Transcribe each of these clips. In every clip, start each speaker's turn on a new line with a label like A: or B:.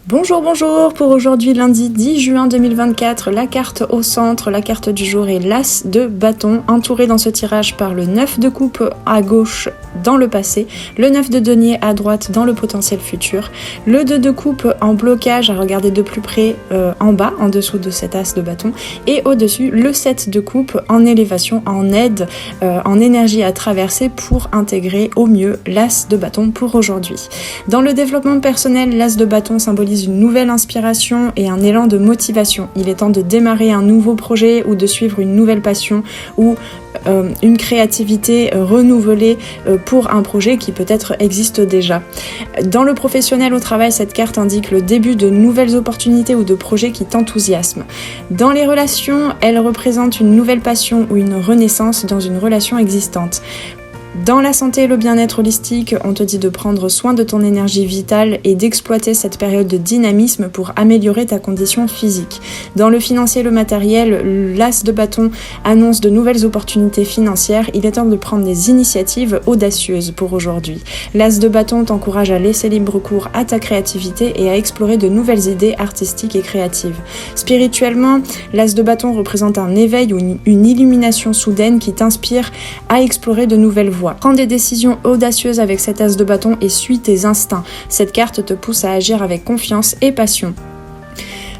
A: Bonjour, pour aujourd'hui lundi 10 juin 2024, la carte au centre, la carte du jour est l'As de bâton, entouré dans ce tirage par le 9 de coupe à gauche dans le passé, le 9 de denier à droite dans le potentiel futur, le 2 de coupe en blocage à regarder de plus près en bas, en dessous de cet As de bâton, et au-dessus le 7 de coupe en élévation, en aide, en énergie à traverser pour intégrer au mieux l'As de bâton pour aujourd'hui. Dans le développement personnel, l'As de bâton symbolise une nouvelle inspiration et un élan de motivation. Il est temps de démarrer un nouveau projet ou de suivre une nouvelle passion ou une créativité renouvelée pour un projet qui peut-être existe déjà. Dans le professionnel au travail, cette carte indique le début de nouvelles opportunités ou de projets qui t'enthousiasment. Dans les relations, elle représente une nouvelle passion ou une renaissance dans une relation existante. Dans la santé et le bien-être holistique, on te dit de prendre soin de ton énergie vitale et d'exploiter cette période de dynamisme pour améliorer ta condition physique. Dans le financier et le matériel, l'As de bâton annonce de nouvelles opportunités financières. Il est temps de prendre des initiatives audacieuses pour aujourd'hui. L'As de bâton t'encourage à laisser libre cours à ta créativité et à explorer de nouvelles idées artistiques et créatives. Spirituellement, l'As de bâton représente un éveil ou une illumination soudaine qui t'inspire à explorer de nouvelles voies. Prends des décisions audacieuses avec cet As de bâton et suis tes instincts. Cette carte te pousse à agir avec confiance et passion.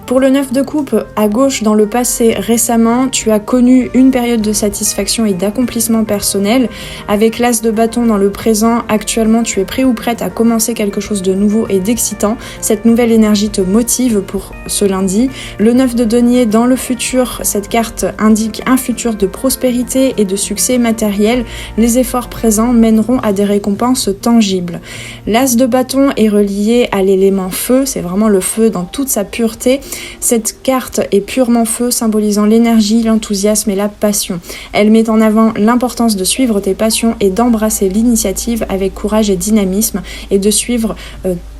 A: Pour le 9 de coupe, à gauche dans le passé récemment, tu as connu une période de satisfaction et d'accomplissement personnel. Avec l'As de bâton dans le présent, actuellement tu es prêt ou prête à commencer quelque chose de nouveau et d'excitant. Cette nouvelle énergie te motive pour ce lundi. Le 9 de denier dans le futur, cette carte indique un futur de prospérité et de succès matériel. Les efforts présents mèneront à des récompenses tangibles. L'As de bâton est relié à l'élément feu, c'est vraiment le feu dans toute sa pureté. Cette carte est purement feu, symbolisant l'énergie, l'enthousiasme et la passion. Elle met en avant l'importance de suivre tes passions et d'embrasser l'initiative avec courage et dynamisme et de suivre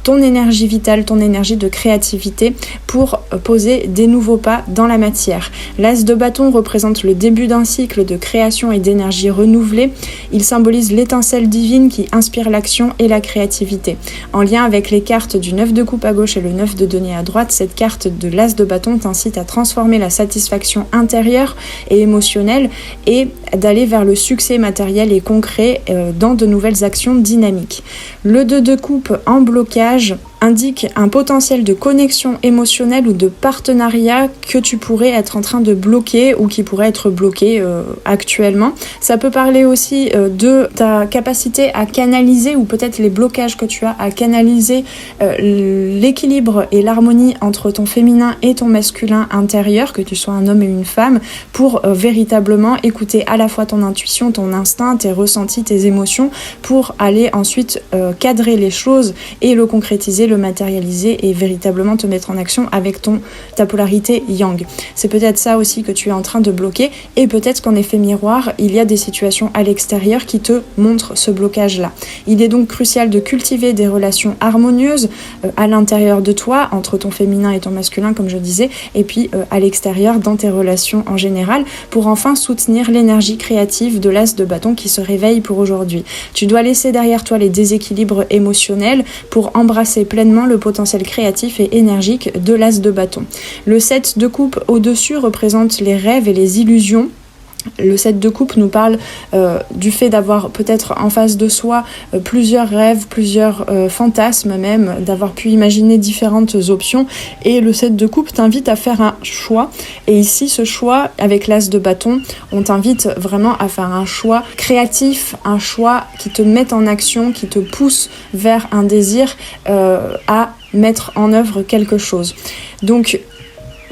A: ton énergie vitale, ton énergie de créativité pour poser des nouveaux pas dans la matière. L'As de bâton représente le début d'un cycle de création et d'énergie renouvelée. Il symbolise l'étincelle divine qui inspire l'action et la créativité. En lien avec les cartes du 9 de coupe à gauche et le 9 de denier à droite, cette carte de l'As de bâton t'incite à transformer la satisfaction intérieure et émotionnelle et d'aller vers le succès matériel et concret dans de nouvelles actions dynamiques. Le 2 de coupe en blocage indique un potentiel de connexion émotionnelle ou de partenariat que tu pourrais être en train de bloquer ou qui pourrait être bloqué actuellement. Ça peut parler aussi de ta capacité à canaliser ou peut-être les blocages que tu as à canaliser l'équilibre et l'harmonie entre ton féminin et ton masculin intérieur, que tu sois un homme et une femme, pour véritablement écouter à la fois ton intuition, ton instinct, tes ressentis, tes émotions, pour aller ensuite cadrer les choses et le concrétiser, le matérialiser et véritablement te mettre en action avec ta polarité yang. C'est peut-être ça aussi que tu es en train de bloquer et peut-être qu'en effet miroir, il y a des situations à l'extérieur qui te montrent ce blocage-là. Il est donc crucial de cultiver des relations harmonieuses à l'intérieur de toi, entre ton féminin et ton masculin comme je disais, et puis à l'extérieur dans tes relations en général, pour enfin soutenir l'énergie créative de l'As de bâton qui se réveille pour aujourd'hui. Tu dois laisser derrière toi les déséquilibres émotionnels pour embrasser pleinement le potentiel créatif et énergique de l'As de bâton. Le 7 de coupe au-dessus représente les rêves et les illusions. Le 7 de coupe nous parle du fait d'avoir peut-être en face de soi plusieurs rêves, plusieurs fantasmes même, d'avoir pu imaginer différentes options, et le 7 de coupe t'invite à faire un choix, et ici ce choix avec l'As de bâton, on t'invite vraiment à faire un choix créatif, un choix qui te met en action, qui te pousse vers un désir à mettre en œuvre quelque chose. Donc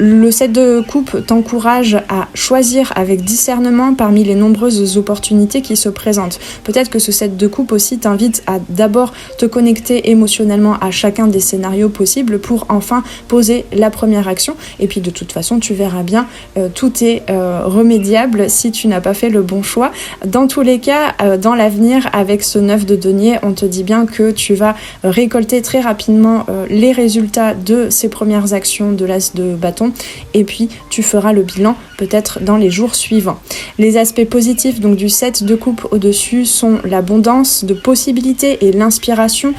A: le 7 de coupe t'encourage à choisir avec discernement parmi les nombreuses opportunités qui se présentent. Peut-être que ce 7 de coupe aussi t'invite à d'abord te connecter émotionnellement à chacun des scénarios possibles pour enfin poser la première action. Et puis de toute façon, tu verras bien, tout est remédiable si tu n'as pas fait le bon choix. Dans tous les cas, dans l'avenir, avec ce 9 de denier, on te dit bien que tu vas récolter très rapidement les résultats de ces premières actions de l'As de bâton. bon, et puis tu feras le bilan peut-être dans les jours suivants. Les aspects positifs donc du 7 de coupe au-dessus sont l'abondance de possibilités et l'inspiration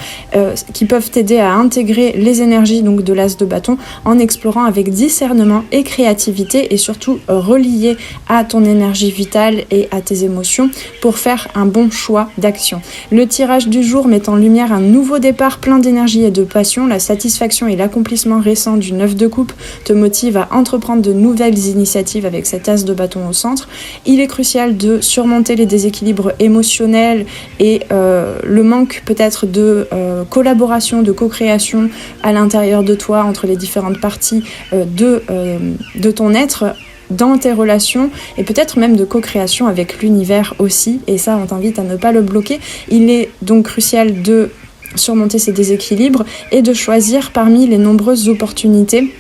A: qui peuvent t'aider à intégrer les énergies donc de l'as de bâton en explorant avec discernement et créativité et surtout relié à ton énergie vitale et à tes émotions pour faire un bon choix d'action. Le tirage du jour met en lumière un nouveau départ plein d'énergie et de passion. La satisfaction et l'accomplissement récent du 9 de coupe te motivent à entreprendre de nouvelles initiatives avec cet as de bâton au centre. Il est crucial de surmonter les déséquilibres émotionnels et le manque peut-être de collaboration, de co-création à l'intérieur de toi entre les différentes parties de ton être dans tes relations et peut-être même de co-création avec l'univers aussi, et ça on t'invite à ne pas le bloquer. Il est donc crucial de surmonter ces déséquilibres et de choisir parmi les nombreuses opportunités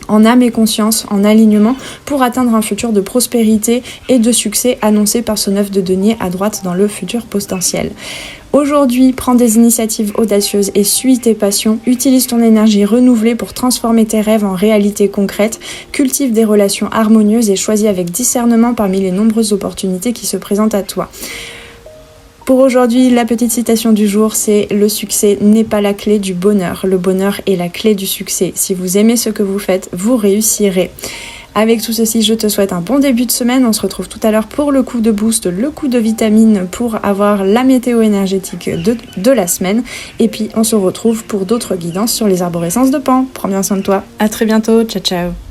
A: en âme et conscience, en alignement, pour atteindre un futur de prospérité et de succès annoncé par ce 9 de denier à droite dans le futur potentiel. Aujourd'hui, prends des initiatives audacieuses et suis tes passions, utilise ton énergie renouvelée pour transformer tes rêves en réalité concrète, cultive des relations harmonieuses et choisis avec discernement parmi les nombreuses opportunités qui se présentent à toi. Pour aujourd'hui, la petite citation du jour, c'est « Le succès n'est pas la clé du bonheur. Le bonheur est la clé du succès. Si vous aimez ce que vous faites, vous réussirez. » Avec tout ceci, je te souhaite un bon début de semaine. On se retrouve tout à l'heure pour le coup de boost, le coup de vitamine pour avoir la météo énergétique de la semaine. Et puis, on se retrouve pour d'autres guidances sur les arborescences de Pan. Prends bien soin de toi. À très bientôt. Ciao, ciao.